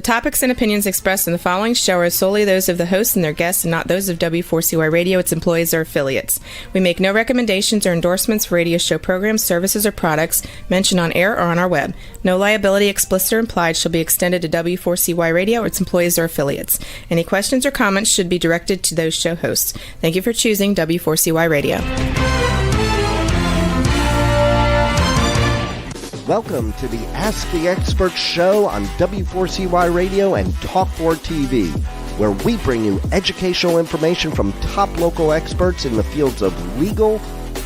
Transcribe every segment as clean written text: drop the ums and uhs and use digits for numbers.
topics and opinions expressed in the following show are solely those of the hosts and their guests and not those of W4CY Radio, its employees, or affiliates. We make no recommendations or endorsements for radio show programs, services, or products mentioned on air or on our web. No liability, explicit or implied, shall be extended to W4CY Radio or its employees or affiliates. Any questions or comments should be directed to those show hosts. Thank you for choosing W4CY Radio. Welcome to the Ask the Expert show on W4CY Radio and Talk4 TV, where we bring you educational information from top local experts in the fields of legal,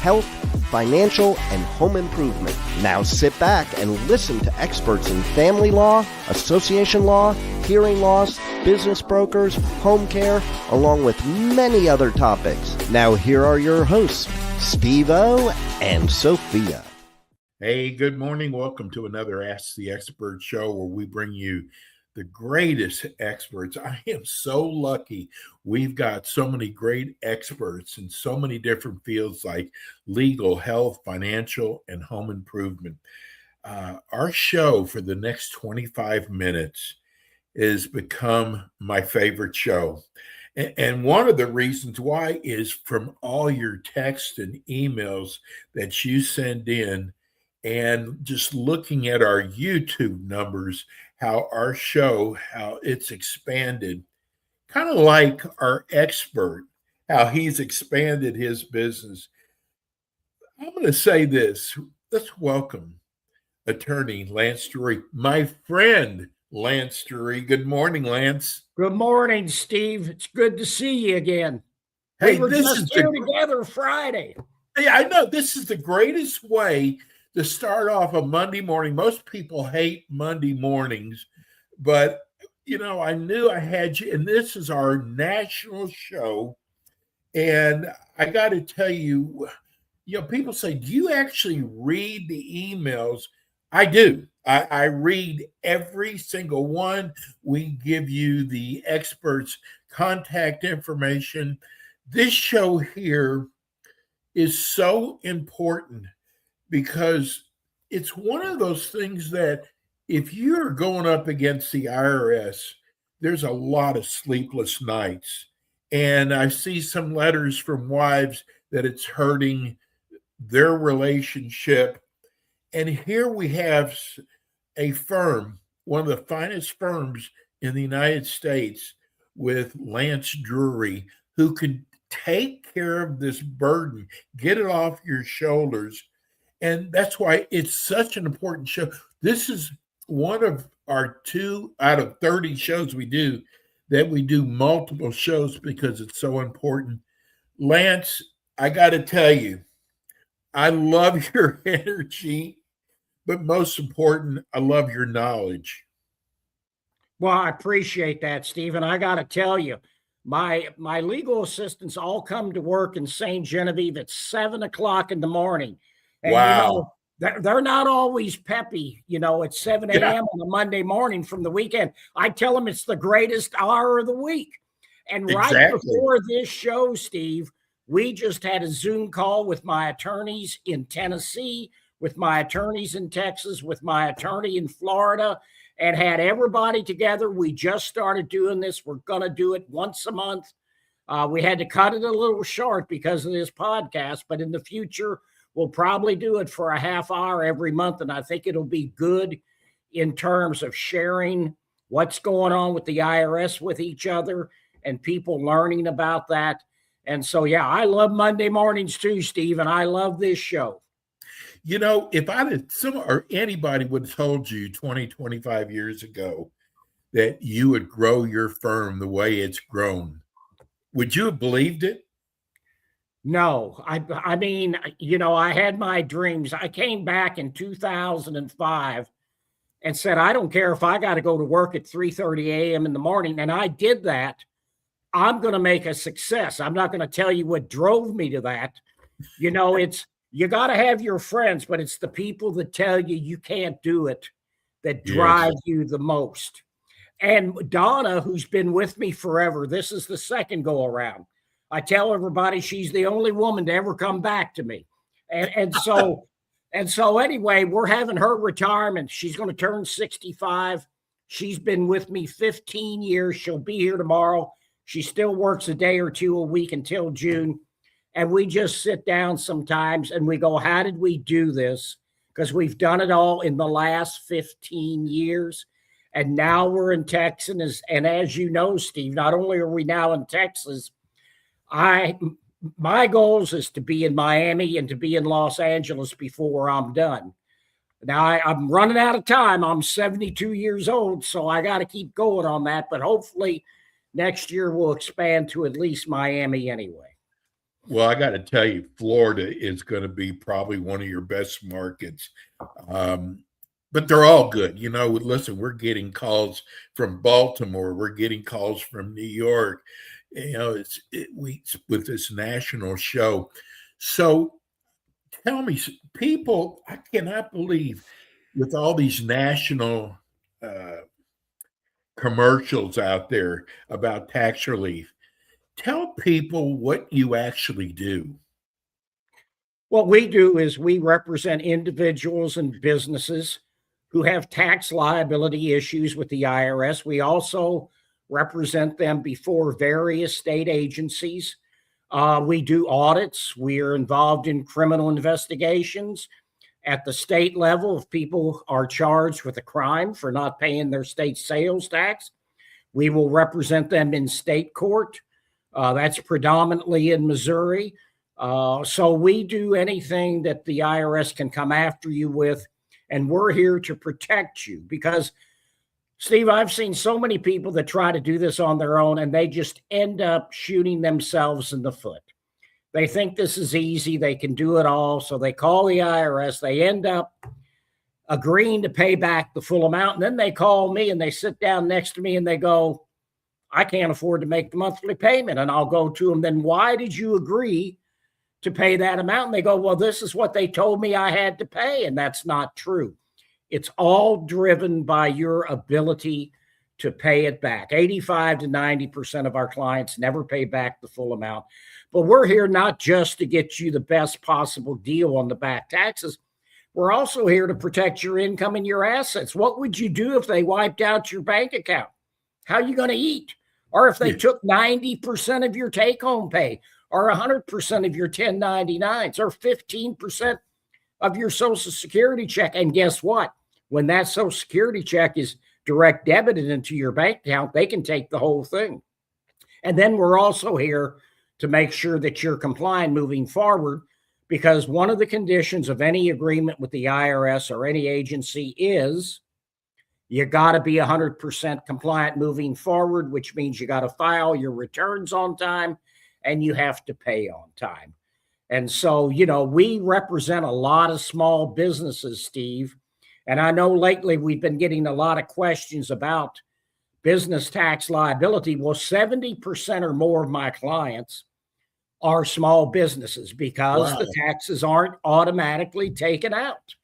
health, financial, and home improvement. Now sit back and listen to experts in family law, association law, hearing loss, business brokers, home care, along with many other topics. Now here are your hosts, Steve-O and Sophia. Hey, good morning. Welcome to another Ask the Expert show where we bring you the greatest experts. I am so lucky. We've got so many great experts in so many different fields like legal, health, financial, and home improvement. Our show for the next 25 minutes has become my favorite show. And one of the reasons why is from all your texts and emails that you send in, and just looking at our YouTube numbers, how our show, how it's expanded, kind of like our expert, how he's expanded his business. I'm going to say this. Let's welcome attorney Lance Dury, my friend Lance Dury. Good morning, Lance. Good morning, Steve. It's good to see you again. Hey, we were just here together Friday. Yeah, I know. This is the greatest way to start off a Monday morning. Most people hate Monday mornings, but, you know, I knew I had you, and this is our national show. And I got to tell you, people say, do you actually read the emails? I do. I read every single one. We give you the experts' contact information. This show here is so important, because it's one of those things that if you're going up against the IRS, there's a lot of sleepless nights. And I see some letters from wives that it's hurting their relationship. And here we have a firm, one of the finest firms in the United States, with Lance Dury, who can take care of this burden, get it off your shoulders. And that's why it's such an important show. This is one of our 2 out of 30 shows we do that we do multiple shows because it's so important. Lance, I got to tell you, I love your energy, but most important, I love your knowledge. Well, I appreciate that, Steve. And I got to tell you, my legal assistants all come to work in St. Genevieve at 7 o'clock in the morning. And, wow. They're not always peppy, at 7 a.m. on a Monday morning from the weekend. I tell them it's the greatest hour of the week. And right before this show, Steve, we just had a Zoom call with my attorneys in Tennessee, with my attorneys in Texas, with my attorney in Florida, and had everybody together. We just started doing this. We're going to do it once a month. We had to cut it a little short because of this podcast, but in the future, we'll probably do it for a half hour every month, and I think it'll be good in terms of sharing what's going on with the IRS with each other and people learning about that. And so, yeah, I love Monday mornings too, Steve, and I love this show. If anybody would have told you 20, 25 years ago that you would grow your firm the way it's grown, would you have believed it? No, I mean, I had my dreams. I came back in 2005 and said, I don't care if I got to go to work at 3:30 a.m. in the morning. And I did that. I'm going to make a success. I'm not going to tell you what drove me to that. It's, you got to have your friends, but it's the people that tell you you can't do it that drive you the most. And Donna, who's been with me forever, this is the second go around. I tell everybody she's the only woman to ever come back to me. And so anyway, we're having her retirement. She's going to turn 65. She's been with me 15 years. She'll be here tomorrow. She still works a day or two a week until June. And we just sit down sometimes and we go, how did we do this? Because we've done it all in the last 15 years. And now we're in Texas. And as you know, Steve, not only are we now in Texas, my goals is to be in Miami and to be in Los Angeles before I'm done. Now I'm running out of time. I'm 72 years old, so I got to keep going on that. But hopefully next year we'll expand to at least Miami anyway. Well, I got to tell you, Florida is going to be probably one of your best markets. But they're all good. You know, listen, we're getting calls from Baltimore. We're getting calls from New York. You know, with this national show. So tell me, people, I cannot believe with all these national commercials out there about tax relief. Tell people what you actually do. What we do is we represent individuals and businesses who have tax liability issues with the IRS. We also represent them before various state agencies. We do audits. We are involved in criminal investigations at the state level. If people are charged with a crime for not paying their state sales tax, we will represent them in state court. That's predominantly in Missouri. So we do anything that the IRS can come after you with, and we're here to protect you because, Steve, I've seen so many people that try to do this on their own, and they just end up shooting themselves in the foot. They think this is easy. They can do it all. So they call the IRS. They end up agreeing to pay back the full amount. And then they call me and they sit down next to me and they go, I can't afford to make the monthly payment. And I'll go to them, then why did you agree to pay that amount? And they go, well, this is what they told me I had to pay. And that's not true. It's all driven by your ability to pay it back. 85 to 90% of our clients never pay back the full amount. But we're here not just to get you the best possible deal on the back taxes. We're also here to protect your income and your assets. What would you do if they wiped out your bank account? How are you going to eat? Or if they took 90% of your take-home pay, or 100% of your 1099s, or 15% of your Social Security check? And guess what? When that Social Security check is direct debited into your bank account, they can take the whole thing. And then we're also here to make sure that you're compliant moving forward, because one of the conditions of any agreement with the IRS or any agency is you got to be 100% compliant moving forward, which means you got to file your returns on time and you have to pay on time. And so, you know, we represent a lot of small businesses, Steve. And I know lately we've been getting a lot of questions about business tax liability. Well, 70% or more of my clients are small businesses because the taxes aren't automatically taken out.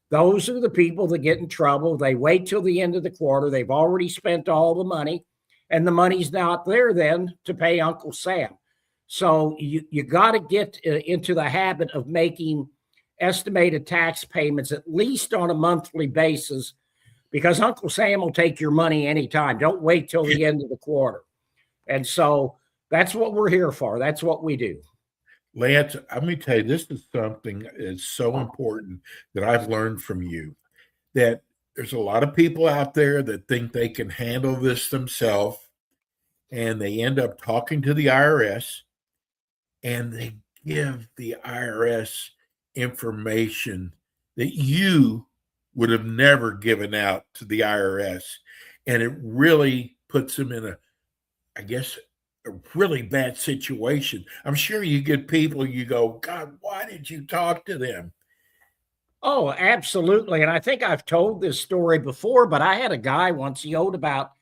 Those are the people that get in trouble. They wait till the end of the quarter. They've already spent all the money, and the money's not there then to pay Uncle Sam. So you got to get into the habit of making estimated tax payments at least on a monthly basis, because Uncle Sam will take your money anytime. Don't wait till the end of the quarter. And so that's what we're here for. That's what we do. Lance, let me tell you, this is something that is so important that I've learned from you, that there's a lot of people out there that think they can handle this themselves, and they end up talking to the IRS, and they give the IRS information that you would have never given out to the IRS. And it really puts them in a really bad situation. I'm sure you get people, you go, God, why did you talk to them? Oh, absolutely. And I think I've told this story before, but I had a guy once, he owed about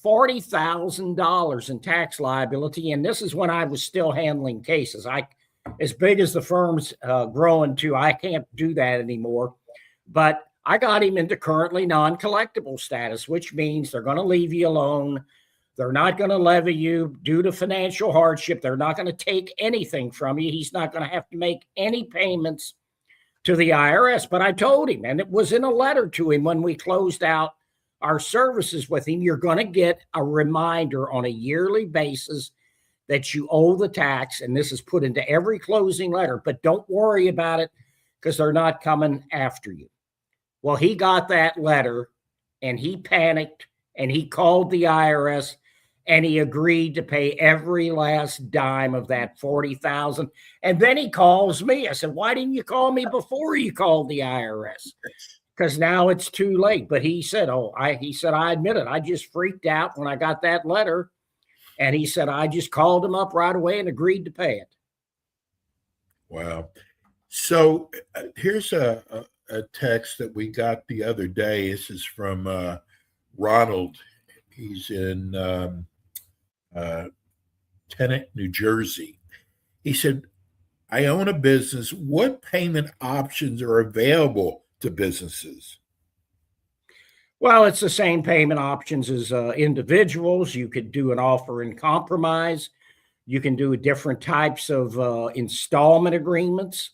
$40,000 in tax liability. And this is when I was still handling cases. As big as the firm's growing to, I can't do that anymore. But I got him into currently non-collectible status, which means they're going to leave you alone. They're not going to levy you due to financial hardship. They're not going to take anything from you. He's not going to have to make any payments to the IRS. But I told him, and it was in a letter to him when we closed out our services with him, you're going to get a reminder on a yearly basis that you owe the tax. And this is put into every closing letter, but don't worry about it because they're not coming after you. Well, he got that letter and he panicked and he called the IRS and he agreed to pay every last dime of that $40,000. And then he calls me. I said, why didn't you call me before you called the IRS? Because now it's too late. But he said, I admit it. I just freaked out when I got that letter. And he said, I just called him up right away and agreed to pay it. Wow. So here's a text that we got the other day. This is from Ronald. He's in Teaneck, New Jersey. He said, I own a business. What payment options are available to businesses? Well, it's the same payment options as individuals. You could do an offer in compromise. You can do different types of installment agreements.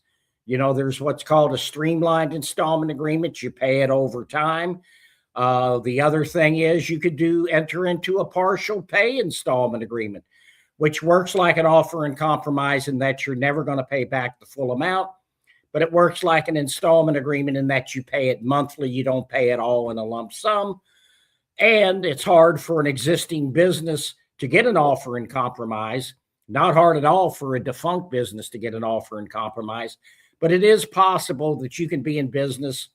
You know, there's what's called a streamlined installment agreement. You pay it over time. The other thing is you could enter into a partial pay installment agreement, which works like an offer in compromise in that you're never going to pay back the full amount. But it works like an installment agreement in that you pay it monthly. You don't pay it all in a lump sum. And it's hard for an existing business to get an offer in compromise. Not hard at all for a defunct business to get an offer in compromise. But it is possible that you can be in business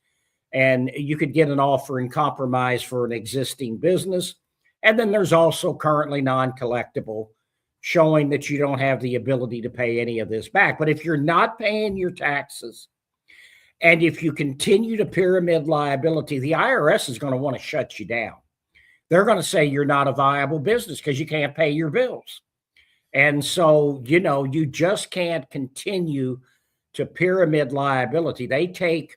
and you could get an offer in compromise for an existing business. And then there's also currently non-collectible, showing that you don't have the ability to pay any of this back. But if you're not paying your taxes, and if you continue to pyramid liability, the IRS is going to want to shut you down. They're going to say you're not a viable business because you can't pay your bills. And so, you know, you just can't continue to pyramid liability. They take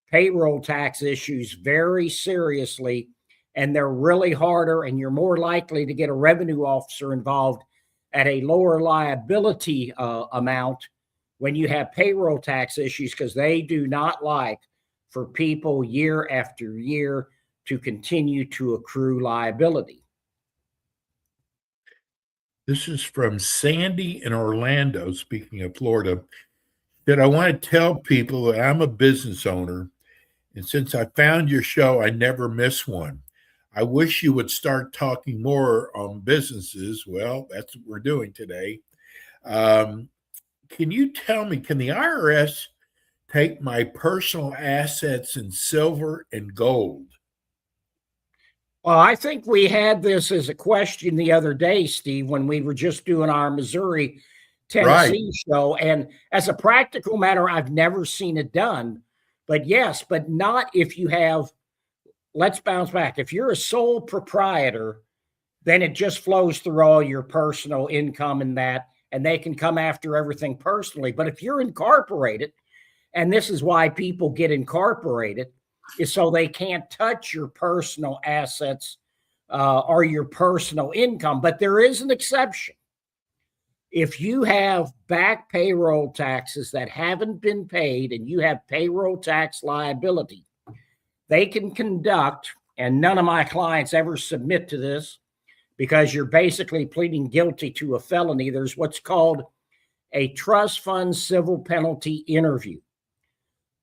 payroll tax issues very seriously, and they're really harder, and you're more likely to get a revenue officer involved at a lower liability amount when you have payroll tax issues, because they do not like for people year after year to continue to accrue liability. This is from Sandy in Orlando, speaking of Florida, that I want to tell people that I'm a business owner, and since I found your show, I never miss one. I wish you would start talking more on businesses. Well, that's what we're doing today. Can you tell me, can the IRS take my personal assets in silver and gold? Well, I think we had this as a question the other day, Steve, when we were just doing our Missouri, Tennessee show. And as a practical matter, I've never seen it done. But yes, but not if you have. Let's bounce back. If you're a sole proprietor, then it just flows through all your personal income and that, and they can come after everything personally. But if you're incorporated, and this is why people get incorporated, is so they can't touch your personal assets or your personal income. But there is an exception. If you have back payroll taxes that haven't been paid and you have payroll tax liability, they can conduct, and none of my clients ever submit to this because you're basically pleading guilty to a felony. There's what's called a trust fund civil penalty interview.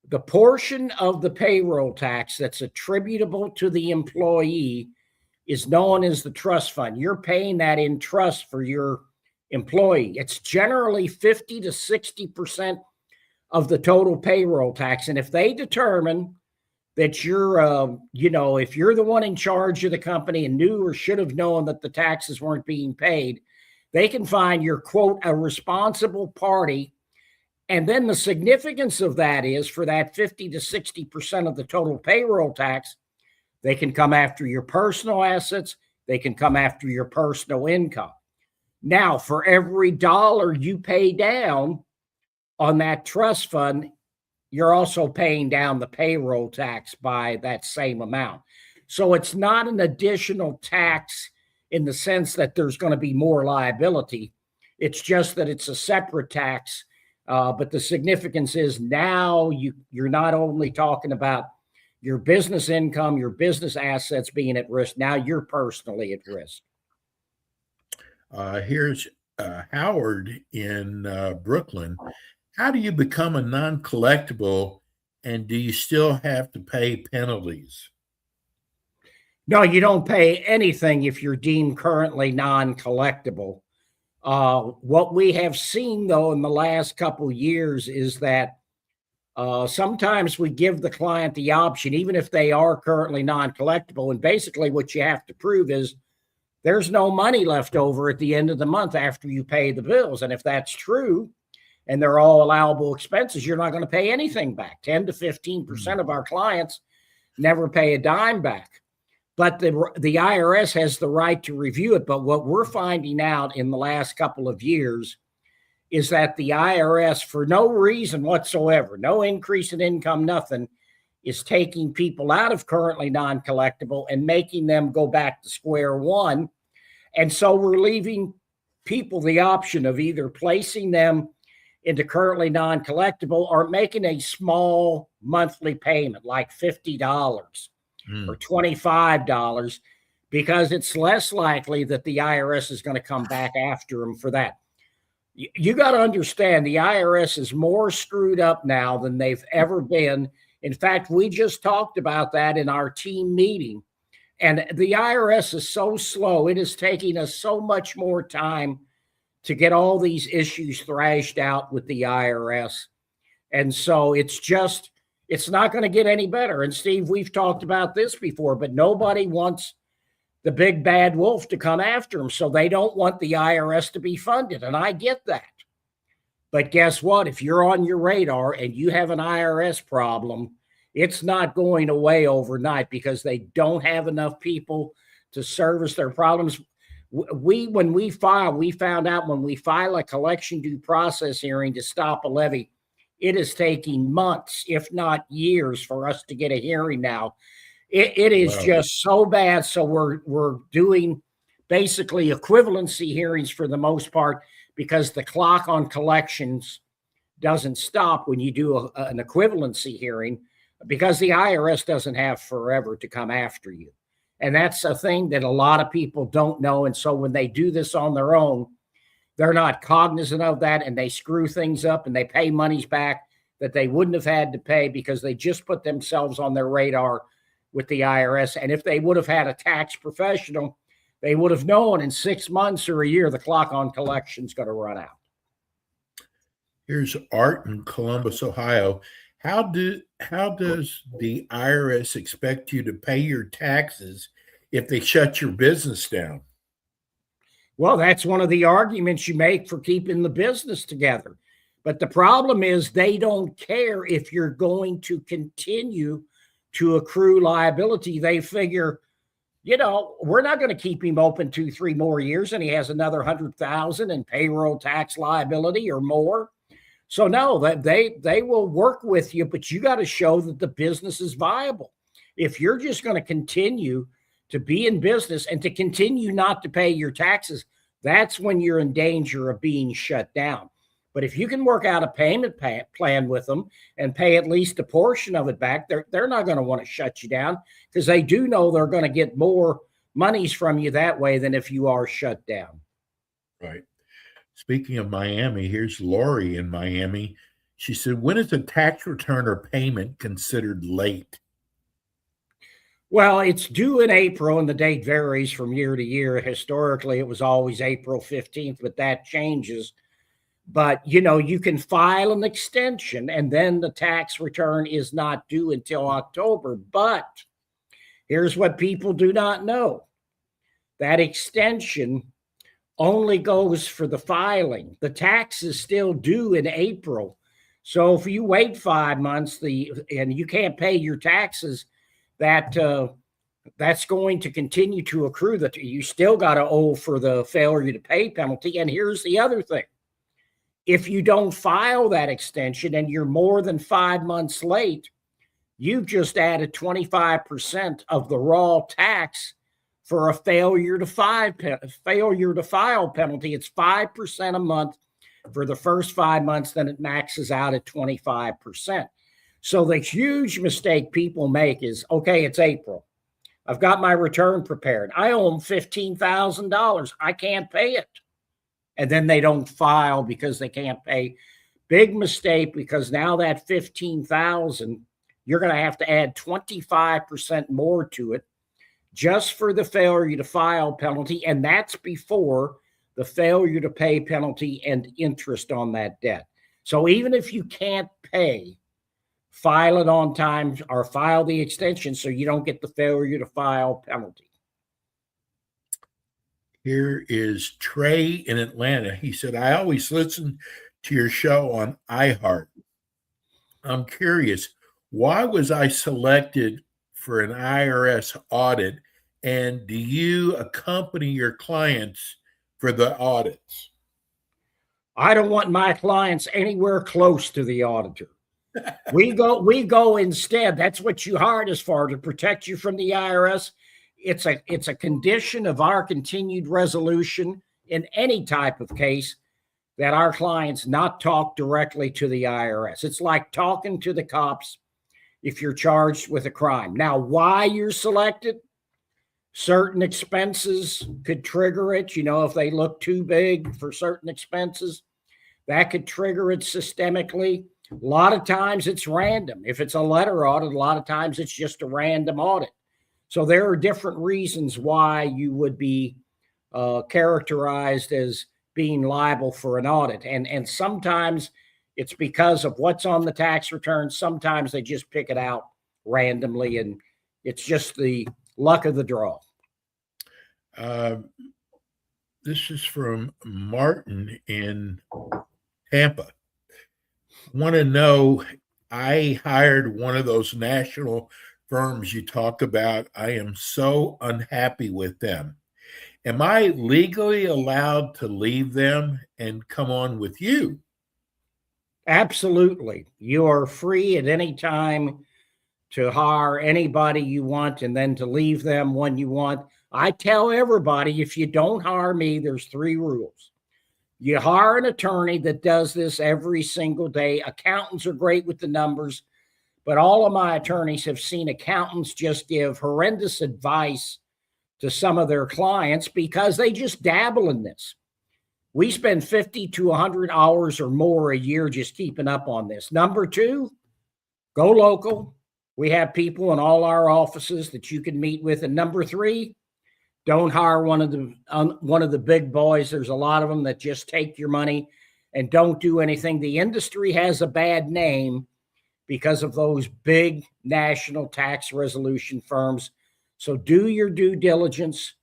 The portion of the payroll tax that's attributable to the employee is known as the trust fund. You're paying that in trust for your employee. It's generally 50 to 60% of the total payroll tax. And if they determine that you're, if you're the one in charge of the company and knew or should have known that the taxes weren't being paid, they can find you're, quote, a responsible party. And then the significance of that is for that 50 to 60% of the total payroll tax, they can come after your personal assets. They can come after your personal income. Now, for every dollar you pay down on that trust fund, you're also paying down the payroll tax by that same amount. So it's not an additional tax in the sense that there's going to be more liability. It's just that it's a separate tax. But the significance is now you're not only talking about your business income, your business assets being at risk. Now you're personally at risk. Here's Howard in Brooklyn. How do you become a non-collectible, and do you still have to pay penalties? No, you don't pay anything if you're deemed currently non-collectible. What we have seen, though, in the last couple of years is that sometimes we give the client the option, even if they are currently non-collectible. And basically what you have to prove is there's no money left over at the end of the month after you pay the bills. And if that's true, and they're all allowable expenses, you're not going to pay anything back. 10 to 15% of our clients never pay a dime back. But the IRS has the right to review it. But what we're finding out in the last couple of years is that the IRS, for no reason whatsoever, no increase in income, nothing, is taking people out of currently non-collectible and making them go back to square one. And so we're leaving people the option of either placing them into currently non-collectible or making a small monthly payment like $50 or $25, because it's less likely that the IRS is going to come back after them for that. You got to understand, the IRS is more screwed up now than they've ever been. In fact, we just talked about that in our team meeting. And the IRS is so slow. It is taking us so much more time to get all these issues thrashed out with the IRS. And so it's not going to get any better. And Steve, we've talked about this before, but nobody wants the big bad wolf to come after them. So they don't want the IRS to be funded. And I get that. But guess what? If you're on your radar and you have an IRS problem, it's not going away overnight because they don't have enough people to service their problems. When we found out when we file a collection due process hearing to stop a levy, it is taking months, if not years, for us to get a hearing now. It is just so bad. So we're doing basically equivalency hearings for the most part because the clock on collections doesn't stop when you do an equivalency hearing, because the IRS doesn't have forever to come after you. And that's a thing that a lot of people don't know. And so when they do this on their own, they're not cognizant of that, and they screw things up and they pay monies back that they wouldn't have had to pay because they just put themselves on their radar with the IRS. And if they would have had a tax professional, they would have known in 6 months or a year the clock on collection is going to run out. Here's Art in Columbus, Ohio. How does the IRS expect you to pay your taxes if they shut your business down? Well, that's one of the arguments you make for keeping the business together. But the problem is they don't care if you're going to continue to accrue liability. They figure, we're not going to keep him open 2-3 more years and he has another $100,000 in payroll tax liability or more. So no, that they will work with you, but you got to show that the business is viable. If you're just going to continue to be in business and to continue not to pay your taxes, that's when you're in danger of being shut down. But if you can work out a payment plan with them and pay at least a portion of it back, they're not going to want to shut you down because they do know they're going to get more monies from you that way than if you are shut down. Right. Speaking of Miami, here's Lori in Miami. She said, when is a tax return or payment considered late? Well, it's due in April, and the date varies from year to year. Historically, it was always April 15th, but that changes. But, you can file an extension, and then the tax return is not due until October. But here's what people do not know. That extension only goes for the filing. The tax is still due in April. So if you wait 5 months and you can't pay your taxes, that's going to continue to accrue. That you still got to owe for the failure to pay penalty. And here's the other thing. If you don't file that extension and you're more than 5 months late, you've just added 25% of the raw tax for a failure to file penalty. It's 5% a month for the first 5 months, then it maxes out at 25%. So the huge mistake people make is, okay, it's April. I've got my return prepared. I owe them $15,000. I can't pay it. And then they don't file because they can't pay. Big mistake, because now that $15,000, you're going to have to add 25% more to it just for the failure to file penalty. And that's before the failure to pay penalty and interest on that debt. So even if you can't pay, file it on time or file the extension so you don't get the failure to file penalty. Here is Trey in Atlanta. He said, I always listen to your show on iHeart. I'm curious, why was I selected for an IRS audit? And do you accompany your clients for the audits? I don't want my clients anywhere close to the auditor. We go instead. That's what you hired us for, to protect you from the IRS. It's a condition of our continued resolution in any type of case that our clients not talk directly to the IRS. It's like talking to the cops if you're charged with a crime. Now, why you're selected? Certain expenses could trigger it. You know, if they look too big for certain expenses, that could trigger it systemically. A lot of times it's random. If it's a letter audit, a lot of times it's just a random audit. So there are different reasons why you would be characterized as being liable for an audit. And sometimes it's because of what's on the tax return. Sometimes they just pick it out randomly, and it's just the luck of the draw. This is from Martin in Tampa. Want to know, I hired one of those national firms you talk about. I am so unhappy with them. Am I legally allowed to leave them and come on with you? Absolutely. You are free at any time to hire anybody you want and then to leave them when you want. I tell everybody, if you don't hire me, there's 3 rules. You hire an attorney that does this every single day. Accountants are great with the numbers, but all of my attorneys have seen accountants just give horrendous advice to some of their clients because they just dabble in this. We spend 50 to 100 hours or more a year just keeping up on this. Number 2, go local. We have people in all our offices that you can meet with. And number 3, don't hire one of the big boys. There's a lot of them that just take your money and don't do anything. The industry has a bad name because of those big national tax resolution firms. So do your due diligence.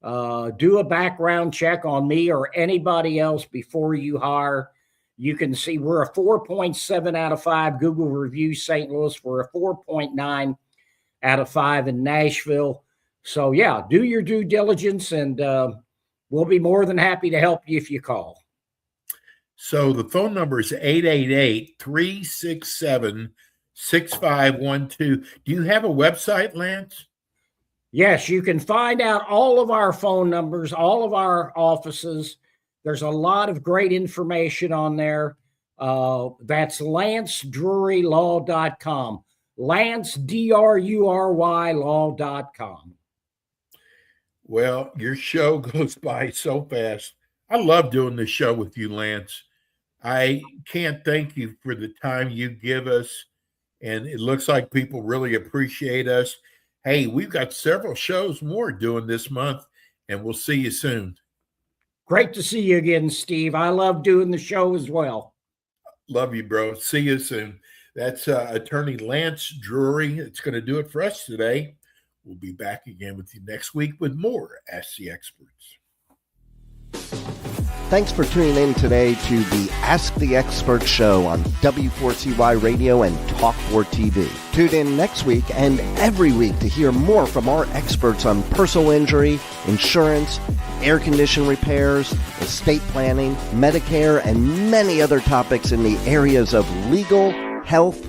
Do a background check on me or anybody else before you hire. You can see we're a 4.7 out of 5 Google reviews, St. Louis. We're a 4.9 out of 5 in Nashville. So, yeah, do your due diligence, and we'll be more than happy to help you if you call. So the phone number is 888-367-6512. Do you have a website, Lance? Yes, you can find out all of our phone numbers, all of our offices. There's a lot of great information on there. That's LanceDruryLaw.com. Lance, D-R-U-R-Y, law.com. Well, your show goes by so fast. I love doing this show with you, Lance. I can't thank you for the time you give us, and it looks like people really appreciate us. Hey, we've got several shows more doing this month, and we'll see you soon. Great to see you again, Steve. I love doing the show as well. Love you, bro. See you soon. That's attorney Lance Drury. It's going to do it for us today. We'll be back again with you next week with more Ask the Experts. Thanks for tuning in today to the Ask the Expert show on W4CY Radio and Talk4 TV. Tune in next week and every week to hear more from our experts on personal injury, insurance, air condition repairs, estate planning, Medicare, and many other topics in the areas of legal, health,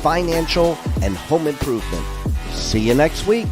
financial, and home improvement. See you next week.